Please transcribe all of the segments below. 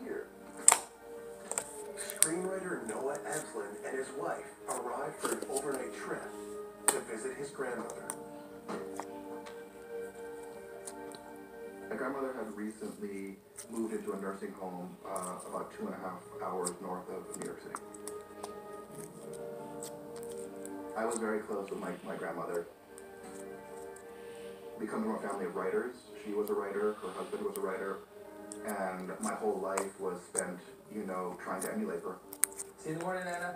here. Screenwriter Noah Eslin and his wife arrived for an overnight trip to visit his grandmother. My grandmother had recently moved into a nursing home about 2.5 hours north of New York City. I was very close with my grandmother. We come from a family of writers. She was a writer, her husband was a writer, and my whole life was spent, trying to emulate her. See you in the morning, Anna.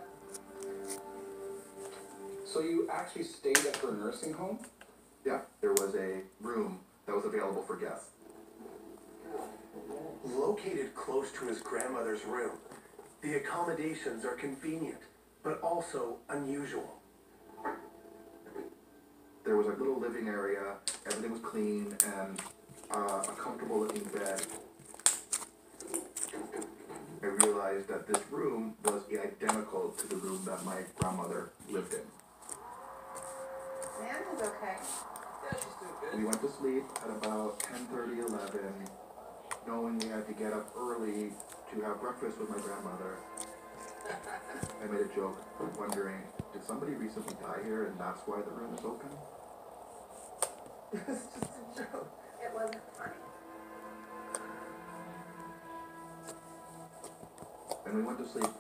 So you actually stayed at her nursing home? Yeah, there was a room that was available for guests. Located close to his grandmother's room, the accommodations are convenient, but also unusual. There was a little living area, everything was clean, and a comfortable looking bed. I realized that this room was identical to the room that my grandmother lived in. Santa's okay. Yeah, she's doing good. We went to sleep at about 10:30, 11, knowing we had to get up early to have breakfast with my grandmother. I made a joke, wondering, did somebody recently die here and that's why the room is open? It was just a joke. It wasn't funny. And we went to sleep